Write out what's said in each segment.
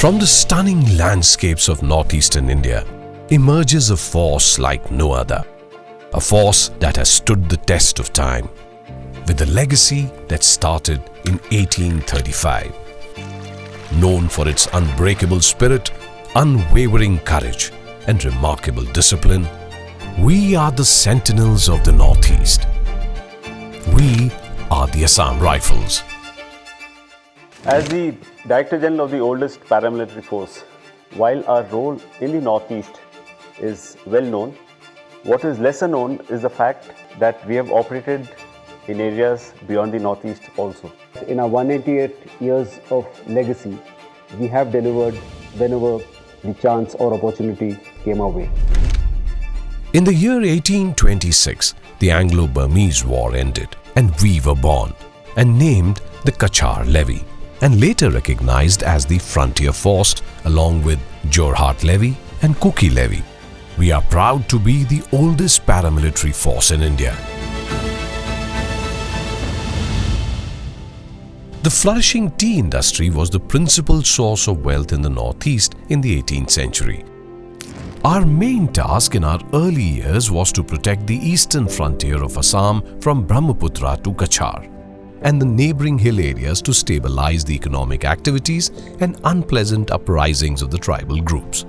From the stunning landscapes of northeastern India emerges a force like no other. A force that has stood the test of time, with a legacy that started in 1835. Known for its unbreakable spirit, unwavering courage, and remarkable discipline, we are the sentinels of the Northeast. We are the Assam Rifles. As the Director General of the oldest paramilitary force, while our role in the Northeast is well known, what is lesser known is the fact that we have operated in areas beyond the Northeast also. In our 188 years of legacy, we have delivered whenever the chance or opportunity came our way. In the year 1826, the Anglo-Burmese War ended and we were born and named the Kachar Levy and later recognized as the Frontier Force along with Jorhat Levy and Kuki Levy. We are proud to be the oldest paramilitary force in India. The flourishing tea industry was the principal source of wealth in the Northeast in the 18th century. Our main task in our early years was to protect the eastern frontier of Assam from Brahmaputra to Kachar and the neighboring hill areas to stabilize the economic activities and unpleasant uprisings of the tribal groups.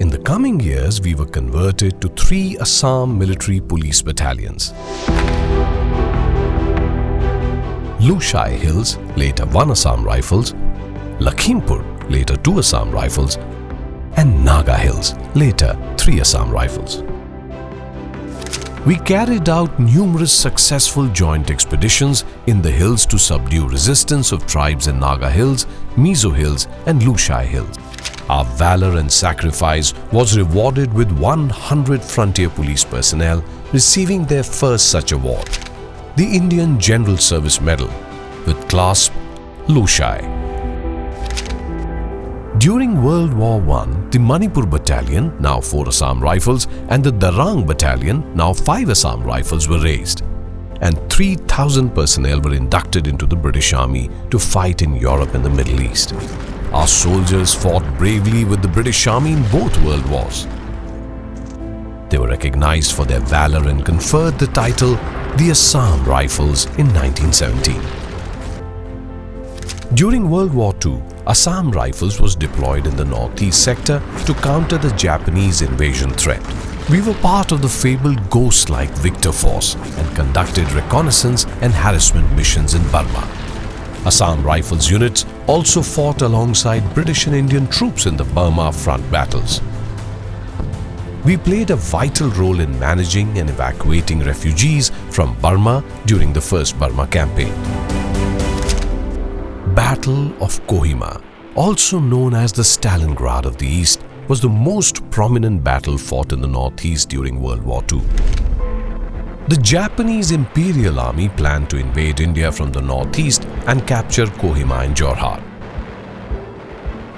In the coming years, we were converted to 3 Assam military police battalions. Lushai Hills, later 1 Assam Rifles, Lakhimpur, later 2 Assam Rifles, and Naga Hills, later 3 Assam Rifles. We carried out numerous successful joint expeditions in the hills to subdue resistance of tribes in Naga Hills, Mizo Hills, and Lushai Hills. Our valor and sacrifice was rewarded with 100 frontier police personnel receiving their first such award, the Indian General Service Medal, with clasp Lushai. During World War I, the Manipur Battalion, now 4 Assam Rifles, and the Darang Battalion, now 5 Assam Rifles, were raised, and 3,000 personnel were inducted into the British Army to fight in Europe and the Middle East. Our soldiers fought bravely with the British Army in both World Wars. They were recognized for their valor and conferred the title the Assam Rifles in 1917. During World War II, Assam Rifles was deployed in the northeast sector to counter the Japanese invasion threat. We were part of the fabled ghost-like Victor Force and conducted reconnaissance and harassment missions in Burma. Assam Rifles units also fought alongside British and Indian troops in the Burma front battles. We played a vital role in managing and evacuating refugees from Burma during the First Burma campaign. Battle of Kohima, also known as the Stalingrad of the East, was the most prominent battle fought in the Northeast during World War II. The Japanese Imperial Army planned to invade India from the northeast and capture Kohima and Jorhat.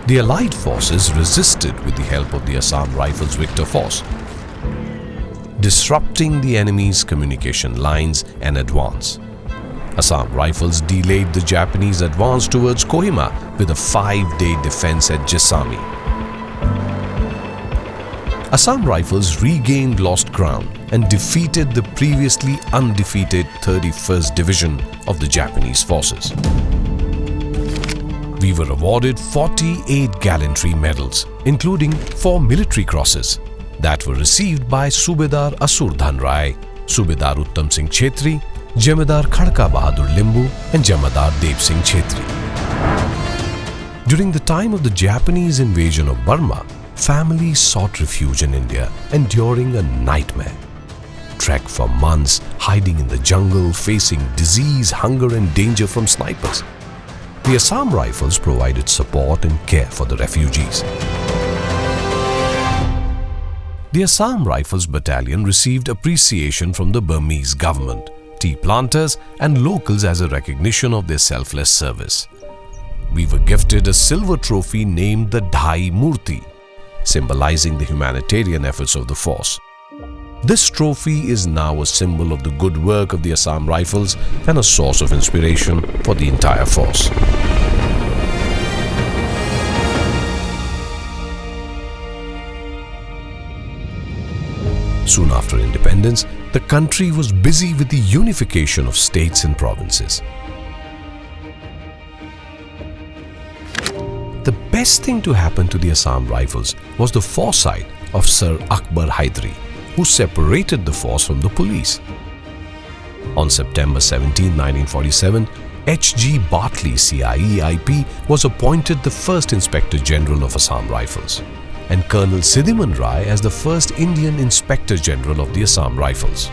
The Allied forces resisted with the help of the Assam Rifles Victor Force, disrupting the enemy's communication lines and advance. Assam Rifles delayed the Japanese advance towards Kohima with a 5-day defense at Jessami. Assam Rifles regained lost ground and defeated the previously undefeated 31st Division of the Japanese forces. We were awarded 48 gallantry medals, including 4 military crosses that were received by Subedar Asurdhan Rai, Subedar Uttam Singh Chhetri, Jamadar Khadka Bahadur Limbu, and Jamadar Deb Singh Chhetri. During the time of the Japanese invasion of Burma, families sought refuge in India, enduring a nightmare. Trekked for months, hiding in the jungle, facing disease, hunger, and danger from snipers. The Assam Rifles provided support and care for the refugees. The Assam Rifles Battalion received appreciation from the Burmese government, tea planters, and locals as a recognition of their selfless service. We were gifted a silver trophy named the Dhai Murti, symbolizing the humanitarian efforts of the force. This trophy is now a symbol of the good work of the Assam Rifles and a source of inspiration for the entire force. Soon after independence, the country was busy with the unification of states and provinces. The best thing to happen to the Assam Rifles was the foresight of Sir Akbar Hydari, who separated the force from the police. On September 17, 1947, H.G. Bartley, CIE IP, was appointed the first Inspector General of Assam Rifles, and Colonel Siddhiman Rai as the first Indian Inspector General of the Assam Rifles.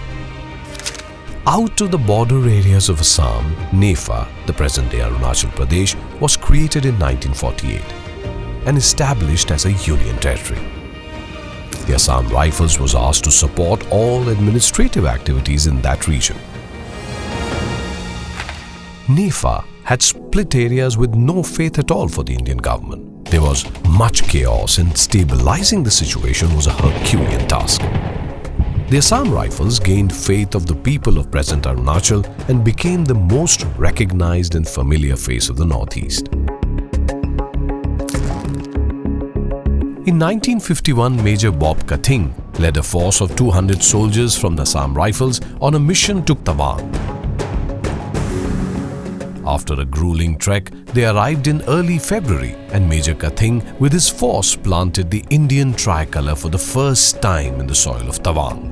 Out of the border areas of Assam, NEFA, the present-day Arunachal Pradesh, was created in 1948 and established as a union territory. The Assam Rifles was asked to support all administrative activities in that region. NEFA had split areas with no faith at all for the Indian government. There was much chaos, and stabilizing the situation was a Herculean task. The Assam Rifles gained faith of the people of present Arunachal and became the most recognized and familiar face of the Northeast. In 1951, Major Bob Kathing led a force of 200 soldiers from the Assam Rifles on a mission to Tawang. After a grueling trek, they arrived in early February, and Major Kathing with his force planted the Indian tricolour for the first time in the soil of Tawang.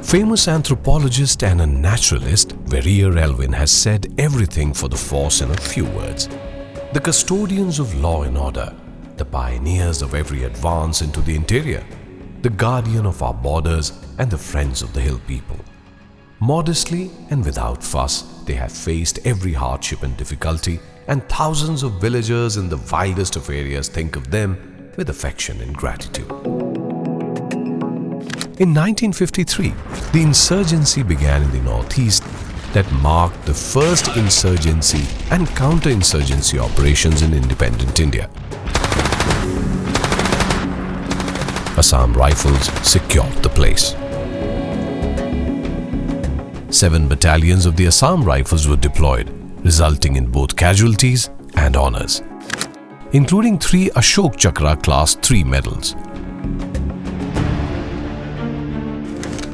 Famous anthropologist and a naturalist, Verrier Elwin, has said everything for the force in a few words. The custodians of law and order, the pioneers of every advance into the interior, the guardian of our borders and the friends of the hill people. Modestly and without fuss, they have faced every hardship and difficulty, and thousands of villagers in the wildest of areas think of them with affection and gratitude. In 1953, the insurgency began in the Northeast that marked the first insurgency and counter-insurgency operations in independent India. Assam Rifles secured the place. 7 battalions of the Assam Rifles were deployed, resulting in both casualties and honours, including 3 Ashok Chakra Class 3 medals.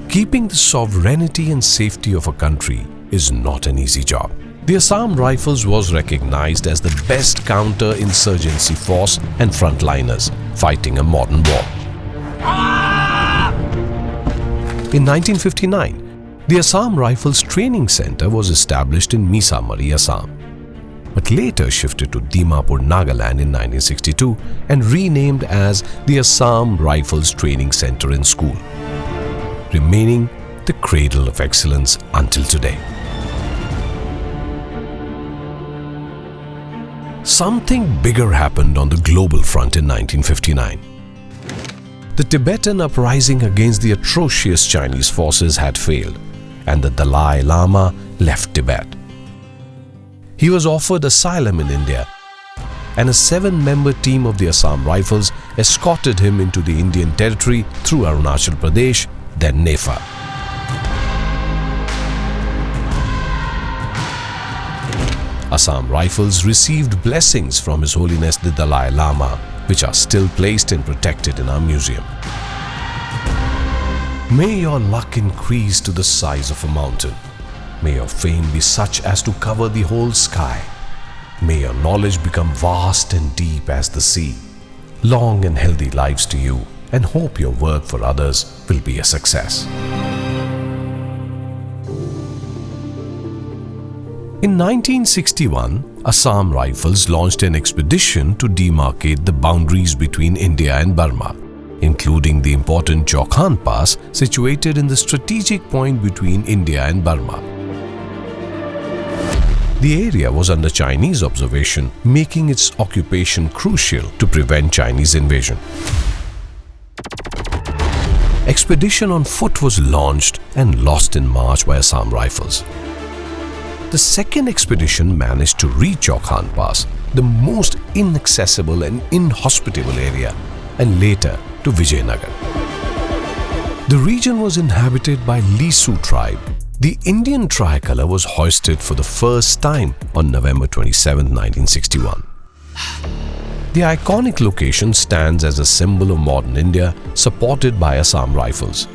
Keeping the sovereignty and safety of a country is not an easy job. The Assam Rifles was recognized as the best counter-insurgency force and frontliners fighting a modern war. In 1959, the Assam Rifles Training Centre was established in Misamari, Assam, but later shifted to Dimapur, Nagaland in 1962 and renamed as the Assam Rifles Training Centre and School, remaining the cradle of excellence until today. Something bigger happened on the global front in 1959. The Tibetan uprising against the atrocious Chinese forces had failed, and the Dalai Lama left Tibet. He was offered asylum in India, and a 7-member team of the Assam Rifles escorted him into the Indian territory through Arunachal Pradesh, then NEFA. Assam Rifles received blessings from His Holiness the Dalai Lama, which are still placed and protected in our museum. May your luck increase to the size of a mountain. May your fame be such as to cover the whole sky. May your knowledge become vast and deep as the sea. Long and healthy lives to you, and hope your work for others will be a success. In 1961, Assam Rifles launched an expedition to demarcate the boundaries between India and Burma, including the important Chaukhan Pass situated in the strategic point between India and Burma. The area was under Chinese observation, making its occupation crucial to prevent Chinese invasion. Expedition on foot was launched and lost in March by Assam Rifles. The second expedition managed to reach Chaukhan Pass, the most inaccessible and inhospitable area, and later to Vijayanagar. The region was inhabited by Lisu tribe. The Indian tricolour was hoisted for the first time on November 27, 1961. The iconic location stands as a symbol of modern India, supported by Assam Rifles,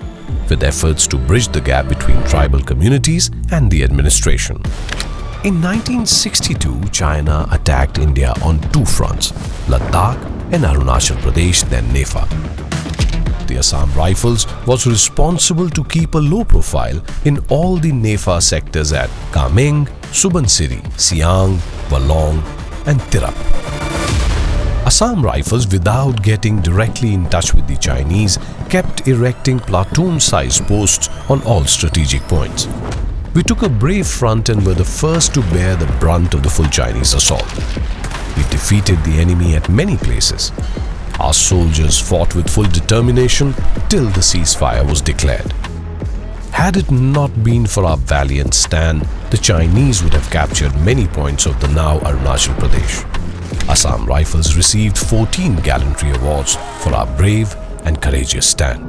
with efforts to bridge the gap between tribal communities and the administration. In 1962, China attacked India on two fronts, Ladakh and Arunachal Pradesh, then Nepal. The Assam Rifles was responsible to keep a low profile in all the Nepal sectors at Kameng, Subansiri, Siang, Valour and Tirap. Assam Rifles, without getting directly in touch with the Chinese, kept erecting platoon-sized posts on all strategic points. We took a brave front and were the first to bear the brunt of the full Chinese assault. We defeated the enemy at many places. Our soldiers fought with full determination till the ceasefire was declared. Had it not been for our valiant stand, the Chinese would have captured many points of the now Arunachal Pradesh. Assam Rifles received 14 gallantry awards for our brave and courageous stand.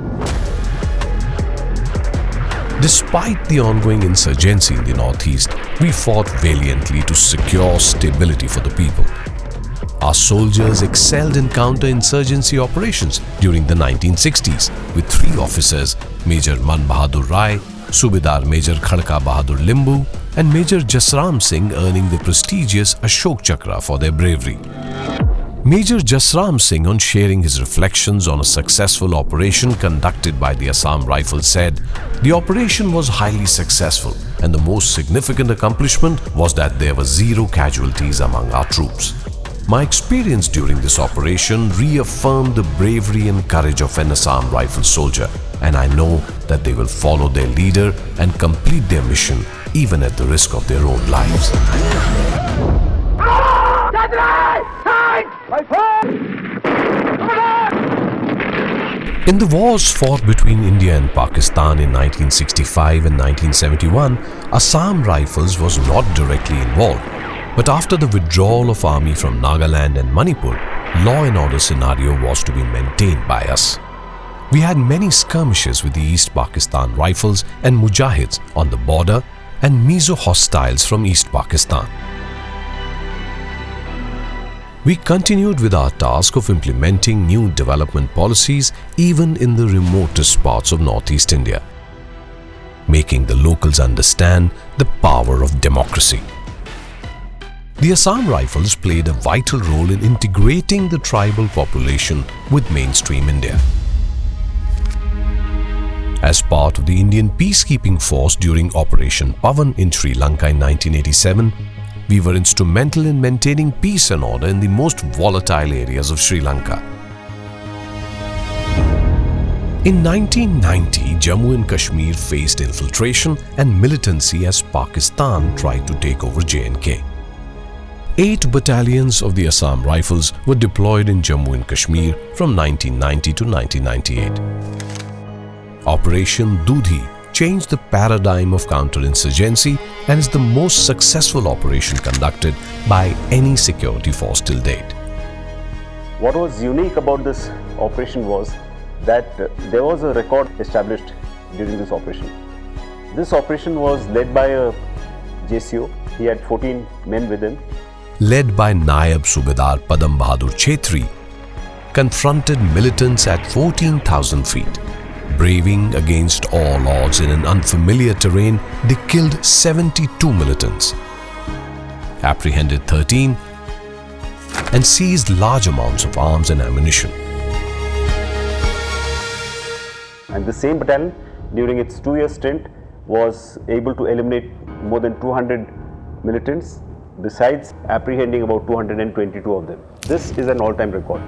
Despite the ongoing insurgency in the northeast, we fought valiantly to secure stability for the people. Our soldiers excelled in counter-insurgency operations during the 1960s, with three officers, Major Man Bahadur Rai, Subedar Major Khadka Bahadur Limbu, and Major Jasram Singh earning the prestigious Ashok Chakra for their bravery. Major Jasram Singh, on sharing his reflections on a successful operation conducted by the Assam Rifles, said, "The operation was highly successful and the most significant accomplishment was that there were zero casualties among our troops. My experience during this operation reaffirmed the bravery and courage of an Assam Rifles soldier, and I know that they will follow their leader and complete their mission even at the risk of their own lives." In the wars fought between India and Pakistan in 1965 and 1971, Assam Rifles was not directly involved. But after the withdrawal of army from Nagaland and Manipur, law and order scenario was to be maintained by us. We had many skirmishes with the East Pakistan Rifles and Mujahids on the border and Mizo hostiles from East Pakistan. We continued with our task of implementing new development policies even in the remotest parts of Northeast India, making the locals understand the power of democracy. The Assam Rifles played a vital role in integrating the tribal population with mainstream India. As part of the Indian peacekeeping force during Operation Pavan in Sri Lanka in 1987, we were instrumental in maintaining peace and order in the most volatile areas of Sri Lanka. In 1990, Jammu and Kashmir faced infiltration and militancy as Pakistan tried to take over J&K. 8 battalions of the Assam Rifles were deployed in Jammu and Kashmir from 1990 to 1998. Operation Dudhi changed the paradigm of counterinsurgency and is the most successful operation conducted by any security force till date. What was unique about this operation was that there was a record established during this operation. This operation was led by a JCO. He had 14 men with him. Led by Nayab Subedar Padam Bahadur Chetri, confronted militants at 14,000 feet. Braving against all odds in an unfamiliar terrain, they killed 72 militants, apprehended 13, and seized large amounts of arms and ammunition. And the same battalion, during its 2-year stint, was able to eliminate more than 200 militants, besides apprehending about 222 of them. This is an all-time record.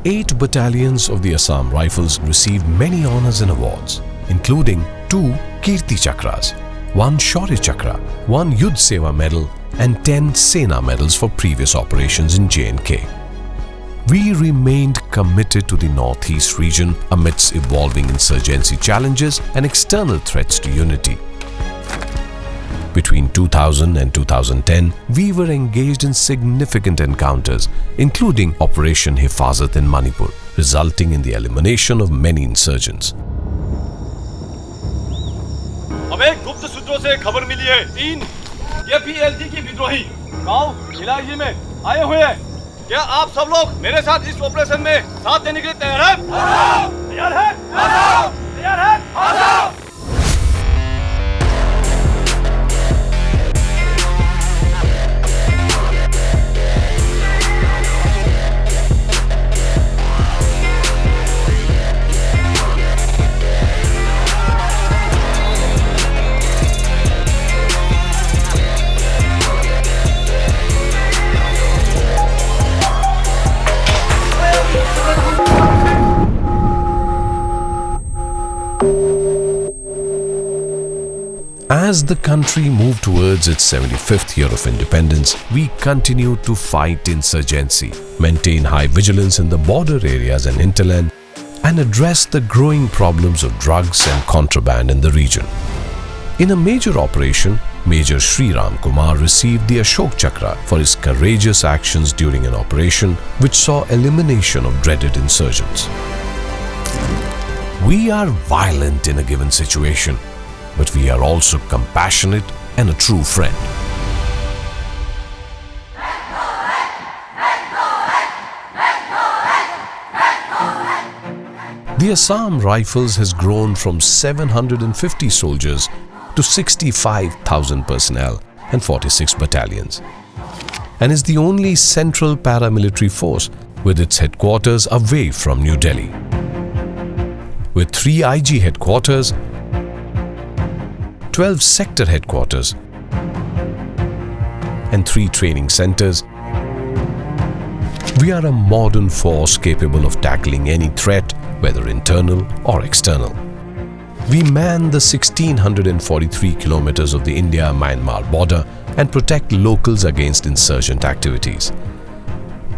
8 battalions of the Assam Rifles received many honors and awards, including 2 Kirti Chakras, 1 Shaurya Chakra, 1 Yudh Seva Medal, and 10 Sena medals for previous operations in J&K. We remained committed to the Northeast region amidst evolving insurgency challenges and external threats to unity. Between 2000 and 2010, we were engaged in significant encounters, including Operation Hifazat in Manipur, resulting in the elimination of many insurgents. हमें गुप्त सूत्रों से खबर मिली है 3 FELT की विद्रोही गांव इलाके में आए हुए हैं। क्या आप सब लोग मेरे साथ इस ऑपरेशन में साथ देने के लिए तैयार हैं? तैयार हैं? तैयार हैं? As the country moved towards its 75th year of independence, we continued to fight insurgency, maintain high vigilance in the border areas and hinterland, and address the growing problems of drugs and contraband in the region. In a major operation, Major Sri Ram Kumar received the Ashok Chakra for his courageous actions during an operation which saw elimination of dreaded insurgents. We are violent in a given situation, but we are also compassionate and a true friend. The Assam Rifles has grown from 750 soldiers to 65,000 personnel and 46 battalions, and is the only central paramilitary force with its headquarters away from New Delhi. With 3 IG headquarters, 12 sector headquarters, and 3 training centers, we are a modern force capable of tackling any threat, whether internal or external. We man the 1,643 kilometers of the India-Myanmar border and protect locals against insurgent activities.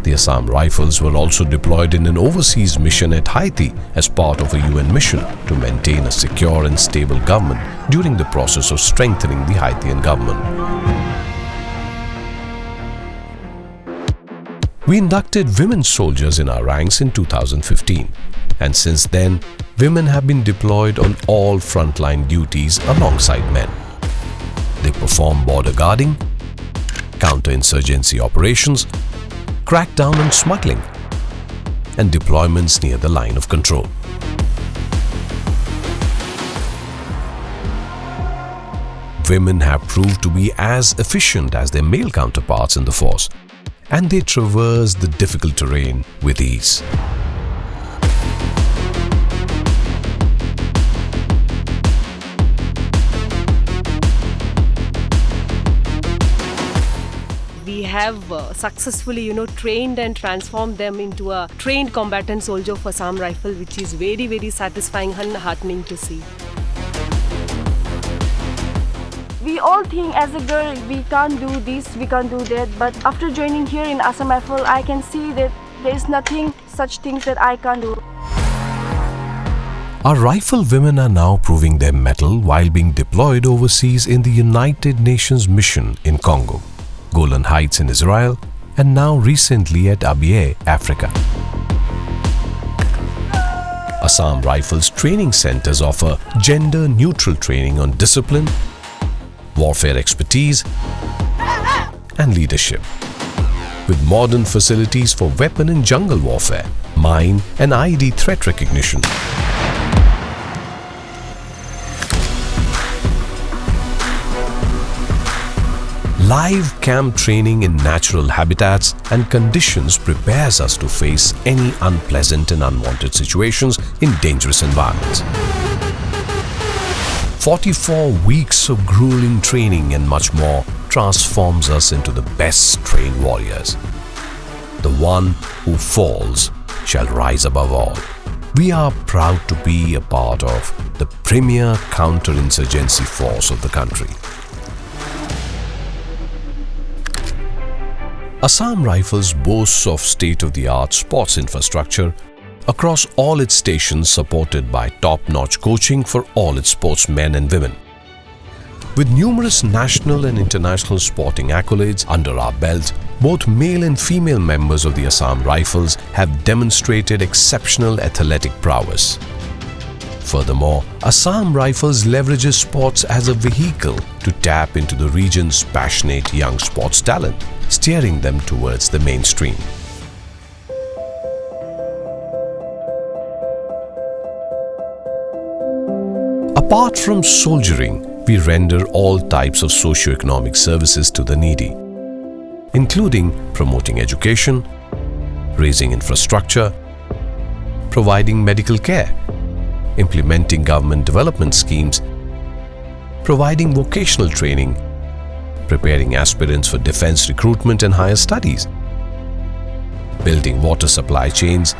The Assam Rifles were also deployed in an overseas mission at Haiti as part of a UN mission to maintain a secure and stable government during the process of strengthening the Haitian government. We inducted women soldiers in our ranks in 2015, and since then, women have been deployed on all frontline duties alongside men. They perform border guarding, counter-insurgency operations, crackdown on smuggling, and deployments near the line of control. Women have proved to be as efficient as their male counterparts in the force, and they traverse the difficult terrain with ease. We have successfully, trained and transformed them into a trained combatant soldier for Assam Rifle, which is very, very satisfying and heartening to see. We all think as a girl we can't do this, we can't do that, but after joining here in Assam Rifle, I can see that there is nothing such things that I can't do. Our rifle women are now proving their mettle while being deployed overseas in the United Nations mission in Congo, Golan Heights in Israel, and now recently at Abyei, Africa. Assam Rifles training centers offer gender-neutral training on discipline, warfare expertise, and leadership, with modern facilities for weapon and jungle warfare, mine and IED threat recognition. Live camp training in natural habitats and conditions prepares us to face any unpleasant and unwanted situations in dangerous environments. 44 weeks of grueling training and much more transforms us into the best trained warriors. The one who falls shall rise above all. We are proud to be a part of the premier counter-insurgency force of the country. Assam Rifles boasts of state-of-the-art sports infrastructure across all its stations, supported by top-notch coaching for all its sportsmen and women. With numerous national and international sporting accolades under our belt, both male and female members of the Assam Rifles have demonstrated exceptional athletic prowess. Furthermore, Assam Rifles leverages sports as a vehicle to tap into the region's passionate young sports talent, steering them towards the mainstream. Apart from soldiering, we render all types of socio-economic services to the needy, including promoting education, raising infrastructure, providing medical care, implementing government development schemes, providing vocational training, preparing aspirants for defense recruitment and higher studies, building water supply chains,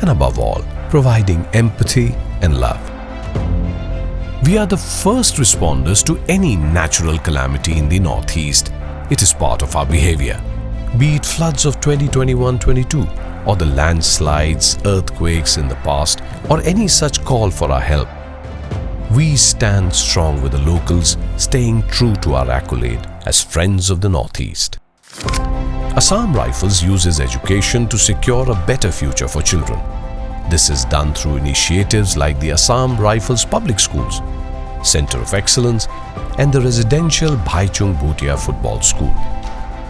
and above all, providing empathy and love. We are the first responders to any natural calamity in the Northeast. It is part of our behavior. Be it floods of 2021-22 or the landslides, earthquakes in the past, or any such call for our help, we stand strong with the locals, staying true to our accolade as friends of the Northeast. Assam Rifles uses education to secure a better future for children. This is done through initiatives like the Assam Rifles Public Schools, Center of Excellence, and the residential Bhaichung Bhutia Football School.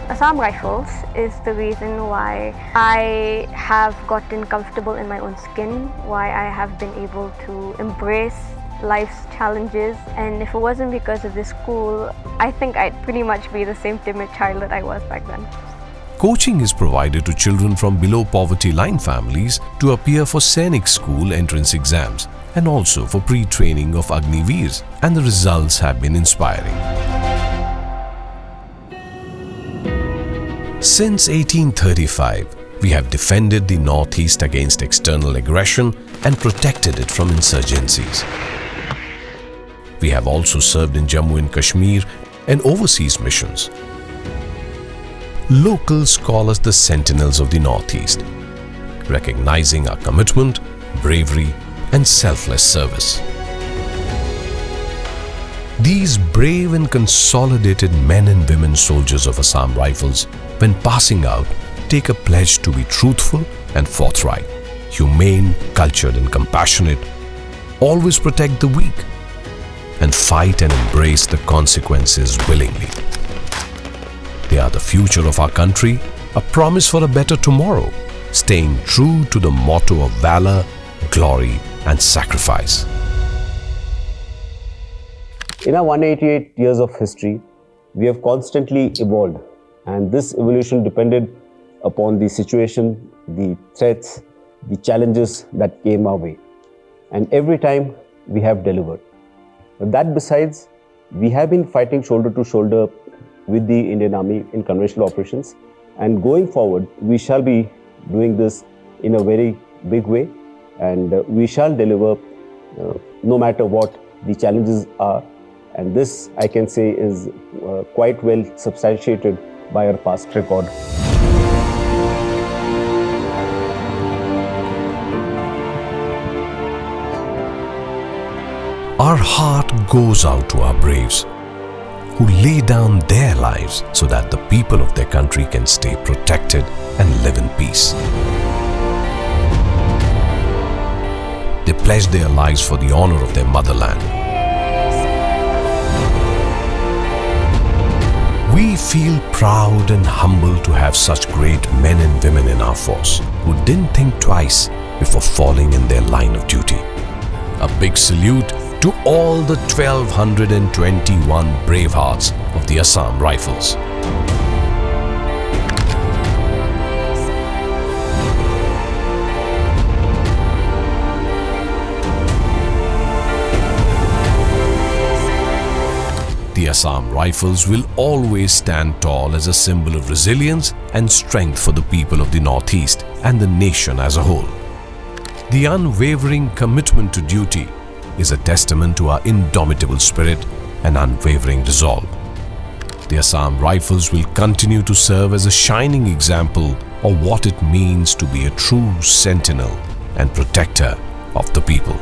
Assam Rifles is the reason why I have gotten comfortable in my own skin, why I have been able to embrace life's challenges, and if it wasn't because of this school, I think I'd pretty much be the same timid child that I was back then. Coaching is provided to children from below poverty line families to appear for Sainik school entrance exams and also for pre-training of Agniveers, and the results have been inspiring. Since 1835, we have defended the Northeast against external aggression and protected it from insurgencies. We have also served in Jammu and Kashmir and overseas missions. Locals call us the Sentinels of the Northeast, recognizing our commitment, bravery, and selfless service. These brave and consolidated men and women soldiers of Assam Rifles, when passing out, take a pledge to be truthful and forthright, humane, cultured, and compassionate, always protect the weak, and fight and embrace the consequences willingly. They are the future of our country, a promise for a better tomorrow, staying true to the motto of valor, glory, and sacrifice. In our 188 years of history, we have constantly evolved, and this evolution depended upon the situation, the threats, the challenges that came our way. And every time we have delivered. But that besides, we have been fighting shoulder to shoulder with the Indian Army in conventional operations, and going forward, we shall be doing this in a very big way, and we shall deliver no matter what the challenges are. And this, I can say, is quite well substantiated by our past record. Our heart goes out to our braves who lay down their lives so that the people of their country can stay protected and live in peace. They pledge their lives for the honor of their motherland. We feel proud and humble to have such great men and women in our force who didn't think twice before falling in their line of duty. A big salute to all the 1,221 brave hearts of the Assam Rifles. The Assam Rifles will always stand tall as a symbol of resilience and strength for the people of the Northeast and the nation as a whole. The unwavering commitment to duty is a testament to our indomitable spirit and unwavering resolve. The Assam Rifles will continue to serve as a shining example of what it means to be a true sentinel and protector of the people.